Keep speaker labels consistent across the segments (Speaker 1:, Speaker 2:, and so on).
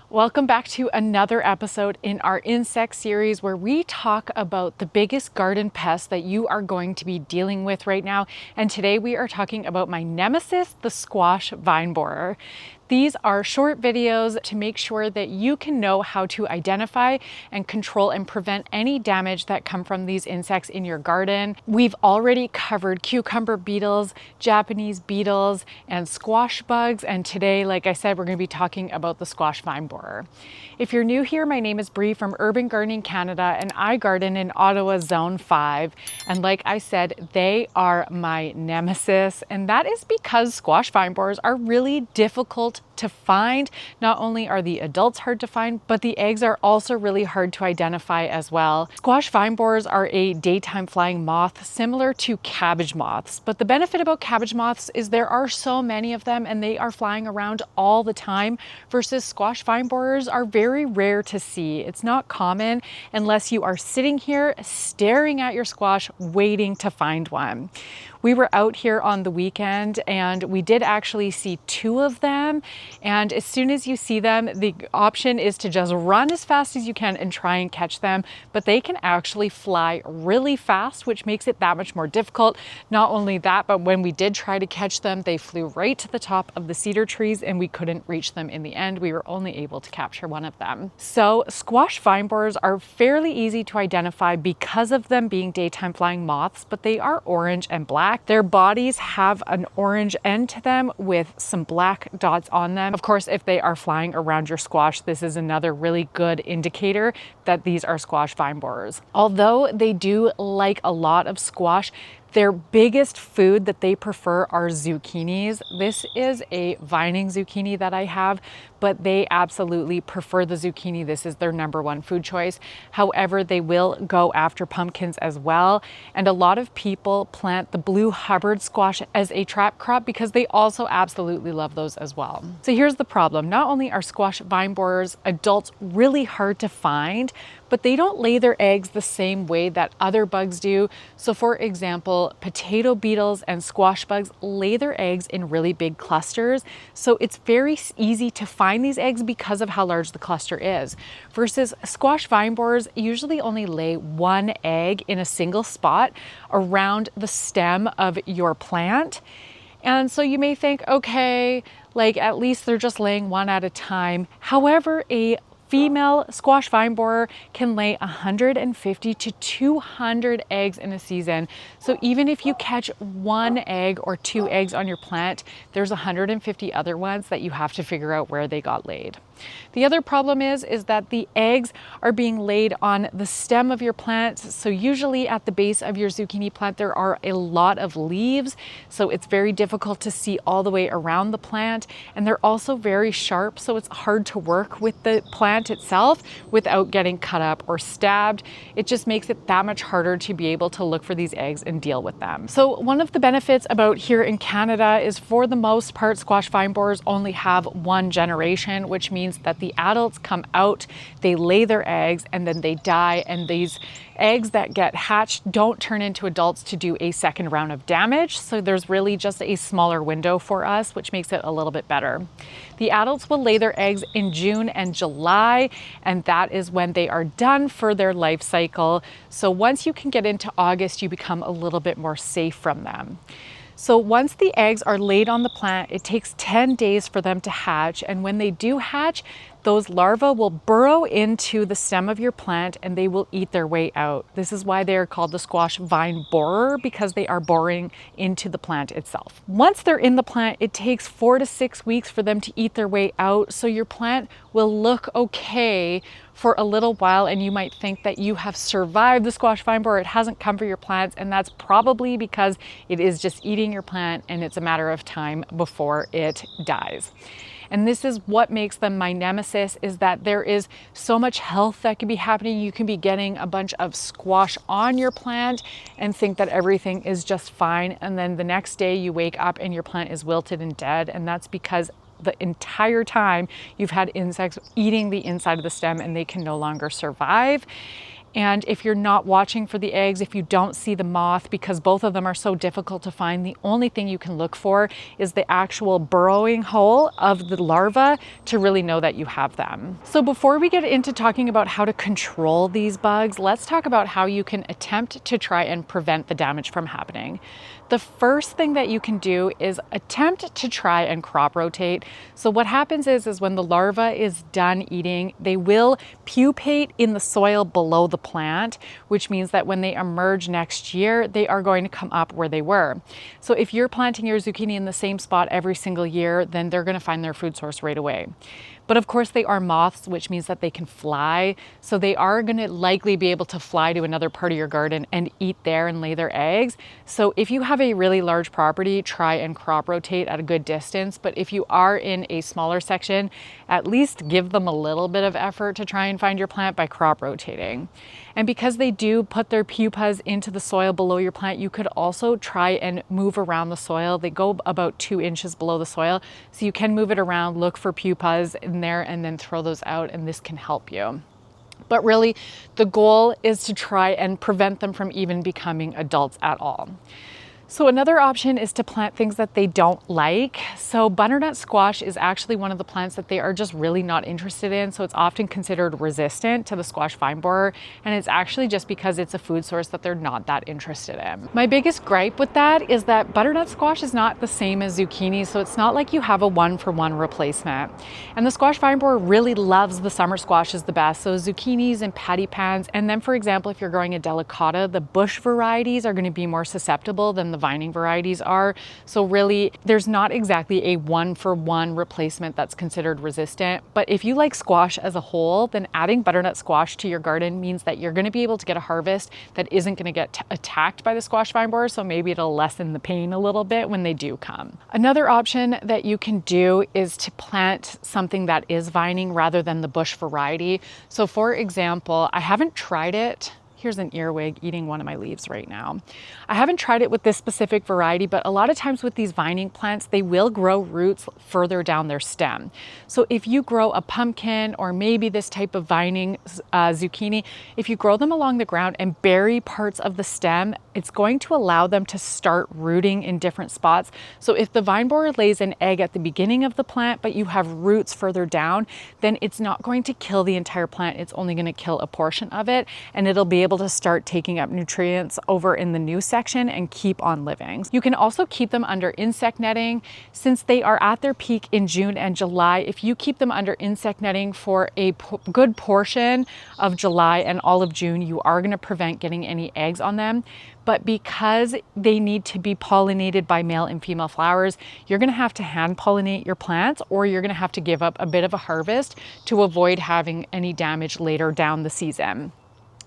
Speaker 1: Welcome back to another episode in our insect series where we talk about the biggest garden pests that you are going to be dealing with right now. And today we are talking about my nemesis, the squash vine borer. These are short videos to make sure that you can know how to identify and control and prevent any damage that come from these insects in your garden. We've already covered cucumber beetles, Japanese beetles, and squash bugs. And today, like I said, we're going to be talking about the squash vine borer. If you're new here, my name is Bree from Urban Gardening Canada, and I garden in Ottawa Zone 5. And like I said, they are my nemesis. And that is because squash vine borers are really difficult to find. Not only are the adults hard to find, but the eggs are also really hard to identify as well. Squash vine borers are a daytime flying moth similar to cabbage moths. But the benefit about cabbage moths is there are so many of them and they are flying around all the time, versus squash vine borers are very rare to see. It's not common unless you are sitting here staring at your squash waiting to find one. We were out here on the weekend and we did actually see two of them. And as soon as you see them, the option is to just run as fast as you can and try and catch them. But they can actually fly really fast, which makes it that much more difficult. Not only that, but when we did try to catch them, they flew right to the top of the cedar trees and we couldn't reach them in the end. We were only able to capture one of them. So squash vine borers are fairly easy to identify because of them being daytime flying moths, but they are orange and black. Their bodies have an orange end to them with some black dots on them. Of course, if they are flying around your squash, this is another really good indicator that these are squash vine borers. Although they do like a lot of squash, their biggest food that they prefer are zucchinis. This is a vining zucchini that I have, but they absolutely prefer the zucchini. This is their number one food choice. However, they will go after pumpkins as well. And a lot of people plant the blue Hubbard squash as a trap crop because they also absolutely love those as well. So here's the problem. Not only are squash vine borers adults really hard to find, but they don't lay their eggs the same way that other bugs do. So for example, potato beetles and squash bugs lay their eggs in really big clusters. So it's very easy to find these eggs because of how large the cluster is. Versus squash vine borers usually only lay one egg in a single spot around the stem of your plant. And so you may think, okay, like at least they're just laying one at a time. However, a female squash vine borer can lay 150 to 200 eggs in a season. So even if you catch one egg or two eggs on your plant, there's 150 other ones that you have to figure out where they got laid. The other problem is that the eggs are being laid on the stem of your plant. So usually at the base of your zucchini plant, there are a lot of leaves. So it's very difficult to see all the way around the plant. And they're also very sharp. So it's hard to work with the plant itself without getting cut up or stabbed. It just makes it that much harder to be able to look for these eggs and deal with them. So one of the benefits about here in Canada is, for the most part, squash vine borers only have one generation, which means that the adults come out, they lay their eggs, and then they die. And these eggs that get hatched don't turn into adults to do a second round of damage. So there's really just a smaller window for us, which makes it a little bit better. The adults will lay their eggs in June and July, and that is when they are done for their life cycle. So once you can get into August, you become a little bit more safe from them. So once the eggs are laid on the plant, it takes 10 days for them to hatch. And when they do hatch, those larvae will burrow into the stem of your plant and they will eat their way out. This is why they are called the squash vine borer, because they are boring into the plant itself. Once they're in the plant, it takes 4 to 6 weeks for them to eat their way out. So your plant will look okay for a little while and you might think that you have survived the squash vine borer. It hasn't come for your plants, and that's probably because it is just eating your plant and it's a matter of time before it dies. And this is what makes them my nemesis, is that there is so much health that can be happening. You can be getting a bunch of squash on your plant and think that everything is just fine. And then the next day you wake up and your plant is wilted and dead. And that's because the entire time you've had insects eating the inside of the stem and they can no longer survive. And if you're not watching for the eggs, if you don't see the moth, because both of them are so difficult to find, the only thing you can look for is the actual burrowing hole of the larva to really know that you have them. So before we get into talking about how to control these bugs, let's talk about how you can attempt to try and prevent the damage from happening. The first thing that you can do is attempt to try and crop rotate. So what happens is when the larva is done eating, they will pupate in the soil below the plant, which means that when they emerge next year, they are going to come up where they were. So if you're planting your zucchini in the same spot every single year, then they're going to find their food source right away. But of course they are moths, which means that they can fly. So they are going to likely be able to fly to another part of your garden and eat there and lay their eggs. So if you have a really large property, try and crop rotate at a good distance. But if you are in a smaller section, at least give them a little bit of effort to try and find your plant by crop rotating. And because they do put their pupas into the soil below your plant, you could also try and move around the soil. They go about 2 inches below the soil. So you can move it around, look for pupas in there, and then throw those out, and this can help you. But really, the goal is to try and prevent them from even becoming adults at all. So another option is to plant things that they don't like. So butternut squash is actually one of the plants that they are just really not interested in. So it's often considered resistant to the squash vine borer. And it's actually just because it's a food source that they're not that interested in. My biggest gripe with that is that butternut squash is not the same as zucchini. So it's not like you have a 1-for-1 replacement. And the squash vine borer really loves the summer squashes the best. So zucchinis and patty pans. And then for example, if you're growing a delicata, the bush varieties are going to be more susceptible than the vining varieties are. So really, there's not exactly a 1-for-1 replacement that's considered resistant. But if you like squash as a whole, then adding butternut squash to your garden means that you're going to be able to get a harvest that isn't going to get attacked by the squash vine borer. So maybe it'll lessen the pain a little bit when they do come. Another option that you can do is to plant something that is vining rather than the bush variety. So for example, I haven't tried it. Here's an earwig eating one of my leaves right now. I haven't tried it with this specific variety, but a lot of times with these vining plants, they will grow roots further down their stem. So if you grow a pumpkin or maybe this type of vining zucchini, if you grow them along the ground and bury parts of the stem, it's going to allow them to start rooting in different spots. So if the vine borer lays an egg at the beginning of the plant, but you have roots further down, then it's not going to kill the entire plant. It's only going to kill a portion of it, and it'll be able to start taking up nutrients over in the new section and keep on living. You can also keep them under insect netting. Since they are at their peak in June and July, if you keep them under insect netting for a good portion of July and all of June, you are going to prevent getting any eggs on them. But because they need to be pollinated by male and female flowers, you're going to have to hand pollinate your plants, or you're going to have to give up a bit of a harvest to avoid having any damage later down the season.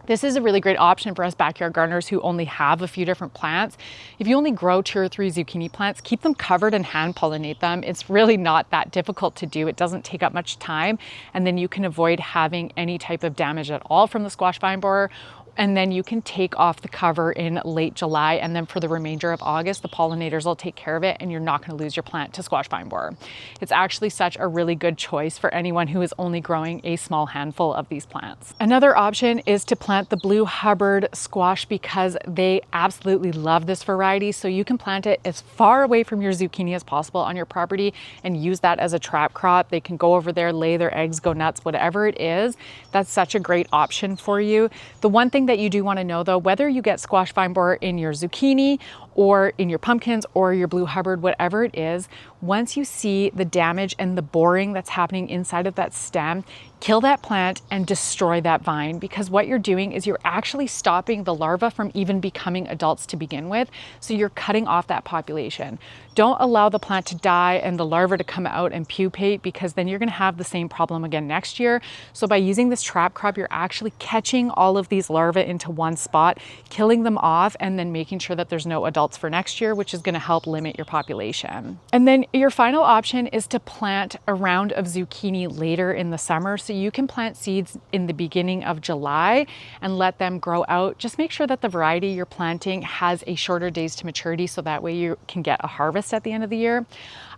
Speaker 1: This is a really great option for us backyard gardeners who only have a few different plants. If you only grow 2 or 3 zucchini plants, keep them covered and hand pollinate them. It's really not that difficult to do. It doesn't take up much time, and then you can avoid having any type of damage at all from the squash vine borer. And then you can take off the cover in late July, and then for the remainder of August, the pollinators will take care of it, and you're not going to lose your plant to squash vine borer. It's actually such a really good choice for anyone who is only growing a small handful of these plants. Another option is to plant the blue Hubbard squash, because they absolutely love this variety. So you can plant it as far away from your zucchini as possible on your property and use that as a trap crop. They can go over there, lay their eggs, go nuts, whatever it is. That's such a great option for you. The one thing that you do want to know though, whether you get squash vine borer in your zucchini or in your pumpkins or your blue Hubbard, whatever it is, once you see the damage and the boring that's happening inside of that stem, kill that plant and destroy that vine, because what you're doing is you're actually stopping the larvae from even becoming adults to begin with. So you're cutting off that population. Don't allow the plant to die and the larvae to come out and pupate, because then you're going to have the same problem again next year. So by using this trap crop, you're actually catching all of these larvae into one spot, killing them off, and then making sure that there's no adults adults for next year, which is going to help limit your population. And then your final option is to plant a round of zucchini later in the summer. So you can plant seeds in the beginning of July and let them grow out. Just make sure that the variety you're planting has a shorter days to maturity, so that way you can get a harvest at the end of the year.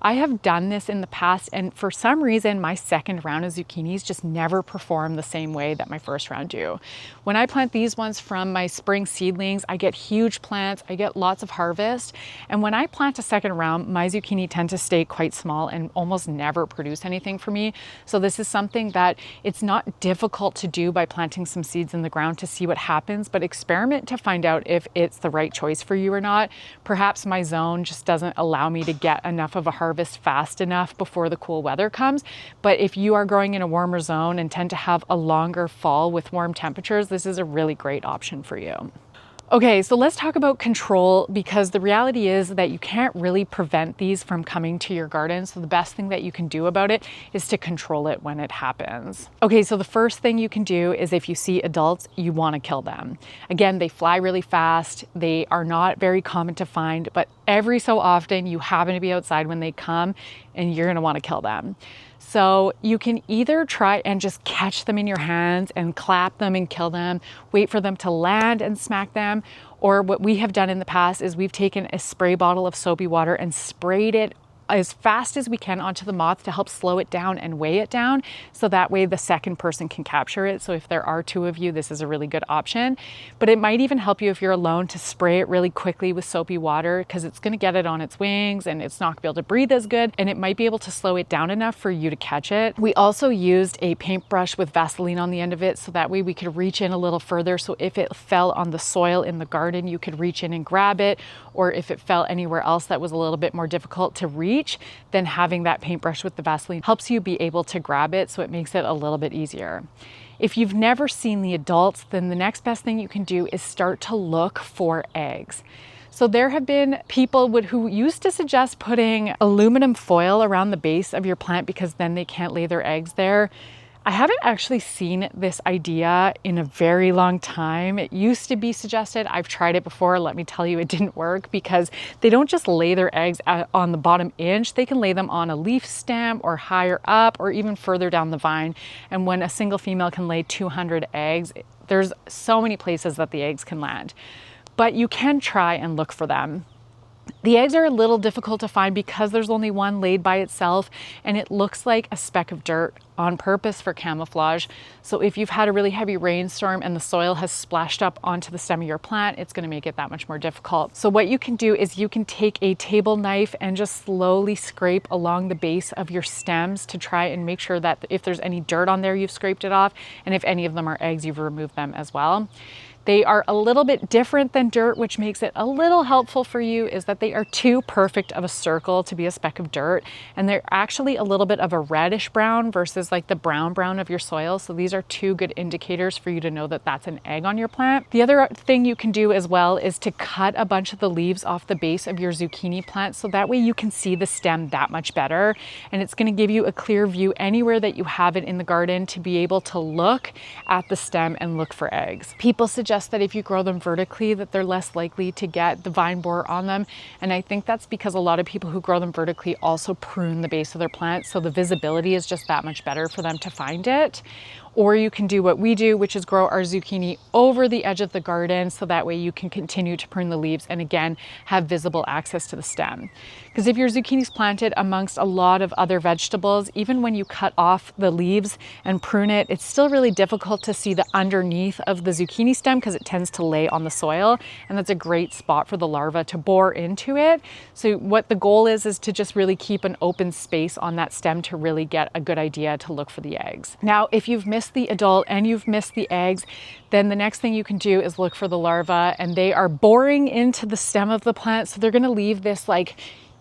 Speaker 1: I have done this in the past, and for some reason, my second round of zucchinis just never perform the same way that my first round do. When I plant these ones from my spring seedlings, I get huge plants, I get lots of harvest. And when I plant a second round, my zucchini tend to stay quite small and almost never produce anything for me. So this is something that it's not difficult to do by planting some seeds in the ground to see what happens, but experiment to find out if it's the right choice for you or not. Perhaps my zone just doesn't allow me to get enough of a harvest fast enough before the cool weather comes. But if you are growing in a warmer zone and tend to have a longer fall with warm temperatures, this is a really great option for you. Okay, so let's talk about control, because the reality is that you can't really prevent these from coming to your garden. So the best thing that you can do about it is to control it when it happens. Okay, so the first thing you can do is, if you see adults, you want to kill them. Again, they fly really fast. They are not very common to find, but every so often you happen to be outside when they come and you're going to want to kill them. So you can either try and just catch them in your hands and clap them and kill them, wait for them to land and smack them. Or what we have done in the past is we've taken a spray bottle of soapy water and sprayed it as fast as we can onto the moth to help slow it down and weigh it down, so that way the second person can capture it. So if there are two of you, this is a really good option. But it might even help you if you're alone to spray it really quickly with soapy water, because it's going to get it on its wings and it's not going to be able to breathe as good, and it might be able to slow it down enough for you to catch it. We also used a paintbrush with Vaseline on the end of it, so that way we could reach in a little further. So if it fell on the soil in the garden, you could reach in and grab it, or if it fell anywhere else that was a little bit more difficult to reach, then having that paintbrush with the Vaseline helps you be able to grab it, so it makes it a little bit easier. If you've never seen the adults, then the next best thing you can do is start to look for eggs. So there have been people who used to suggest putting aluminum foil around the base of your plant, because then they can't lay their eggs there. I haven't actually seen this idea in a very long time. It used to be suggested. I've tried it before. Let me tell you, it didn't work, because they don't just lay their eggs on the bottom inch. They can lay them on a leaf stem or higher up or even further down the vine. And when a single female can lay 200 eggs, there's so many places that the eggs can land. But you can try and look for them. The eggs are a little difficult to find because there's only one laid by itself, and it looks like a speck of dirt on purpose for camouflage. So if you've had a really heavy rainstorm and the soil has splashed up onto the stem of your plant, it's going to make it that much more difficult. So what you can do is you can take a table knife and just slowly scrape along the base of your stems to try and make sure that if there's any dirt on there, you've scraped it off, and if any of them are eggs, you've removed them as well. They are a little bit different than dirt, which makes it a little helpful for you, is that they are too perfect of a circle to be a speck of dirt. And they're actually a little bit of a reddish brown versus like the brown of your soil. So these are two good indicators for you to know that that's an egg on your plant. The other thing you can do as well is to cut a bunch of the leaves off the base of your zucchini plant, so that way you can see the stem that much better. And it's going to give you a clear view anywhere that you have it in the garden to be able to look at the stem and look for eggs. People suggest that if you grow them vertically, that they're less likely to get the vine borer on them. And I think that's because a lot of people who grow them vertically also prune the base of their plant, so the visibility is just that much better for them to find it. Or you can do what we do, which is grow our zucchini over the edge of the garden, so that way you can continue to prune the leaves and again have visible access to the stem. Because if your zucchini is planted amongst a lot of other vegetables, even when you cut off the leaves and prune it, it's still really difficult to see the underneath of the zucchini stem, because it tends to lay on the soil, and that's a great spot for the larva to bore into it. So what the goal is to just really keep an open space on that stem to really get a good idea to look for the eggs. Now, if you've missed the adult and you've missed the eggs, then the next thing you can do is look for the larvae, and they are boring into the stem of the plant. So they're going to leave this like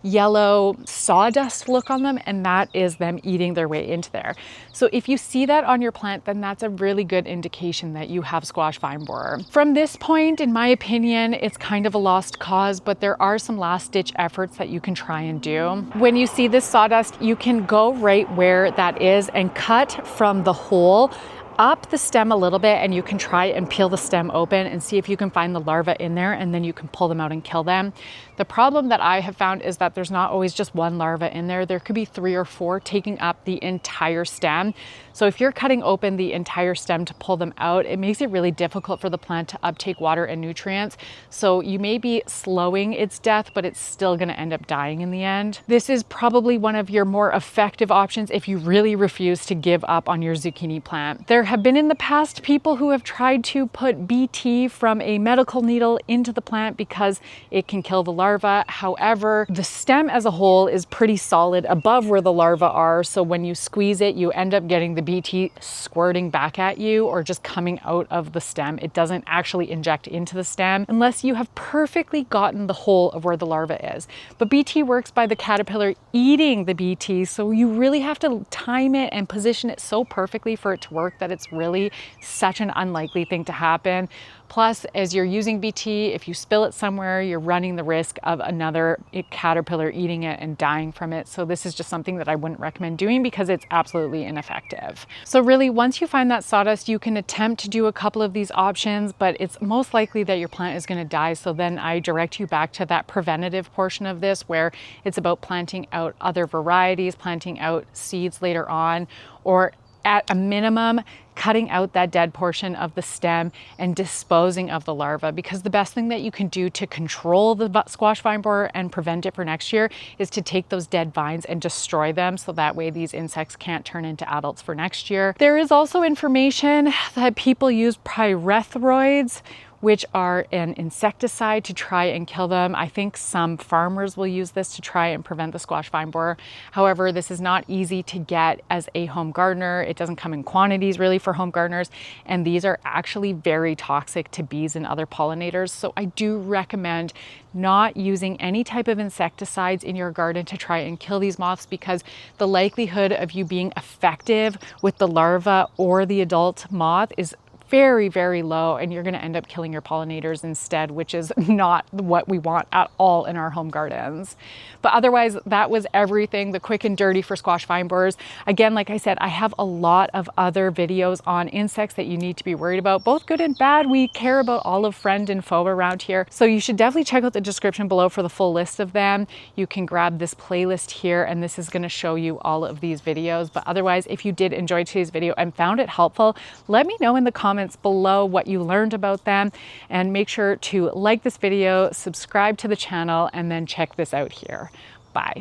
Speaker 1: yellow sawdust look on them, and that is them eating their way into there. So if you see that on your plant, then that's a really good indication that you have squash vine borer. From this point, in my opinion, it's kind of a lost cause, but there are some last ditch efforts that you can try and do. When you see this sawdust, you can go right where that is and cut from the hole up the stem a little bit and you can try and peel the stem open and see if you can find the larvae in there, and then you can pull them out and kill them. The problem that I have found is that there's not always just one larva in there. There could be 3 or 4 taking up the entire stem. So if you're cutting open the entire stem to pull them out, it makes it really difficult for the plant to uptake water and nutrients. So you may be slowing its death, but it's still going to end up dying in the end. This is probably one of your more effective options if you really refuse to give up on your zucchini plant. There have been in the past people who have tried to put BT from a medical needle into the plant because it can kill the larva. However, the stem as a whole is pretty solid above where the larvae are. So when you squeeze it, you end up getting the BT squirting back at you or just coming out of the stem. It doesn't actually inject into the stem unless you have perfectly gotten the whole of where the larva is. But BT works by the caterpillar eating the BT. So you really have to time it and position it so perfectly for it to work that it's really such an unlikely thing to happen. Plus, as you're using BT, if you spill it somewhere, you're running the risk of another caterpillar eating it and dying from it. So this is just something that I wouldn't recommend doing because it's absolutely ineffective. So really, once you find that sawdust, you can attempt to do a couple of these options, but it's most likely that your plant is going to die. So then I direct you back to that preventative portion of this, where it's about planting out other varieties, planting out seeds later on, or at a minimum, cutting out that dead portion of the stem and disposing of the larva, because the best thing that you can do to control the squash vine borer and prevent it for next year is to take those dead vines and destroy them, so that way these insects can't turn into adults for next year. There is also information that people use pyrethroids, which are an insecticide, to try and kill them. I think some farmers will use this to try and prevent the squash vine borer. However, this is not easy to get as a home gardener. It doesn't come in quantities really for home gardeners, and these are actually very toxic to bees and other pollinators. So I do recommend not using any type of insecticides in your garden to try and kill these moths, because the likelihood of you being effective with the larva or the adult moth is very, very low, and you're going to end up killing your pollinators instead, which is not what we want at all in our home gardens. But otherwise, that was everything, the quick and dirty for squash vine borers. Again, like I said, I have a lot of other videos on insects that you need to be worried about, both good and bad. We care about all of friend and foe around here. So you should definitely check out the description below for the full list of them. You can grab this playlist here, and this is going to show you all of these videos. But otherwise, if you did enjoy today's video and found it helpful, let me know in the comments below what you learned about them, and make sure to like this video, subscribe to the channel, and then check this out here. Bye.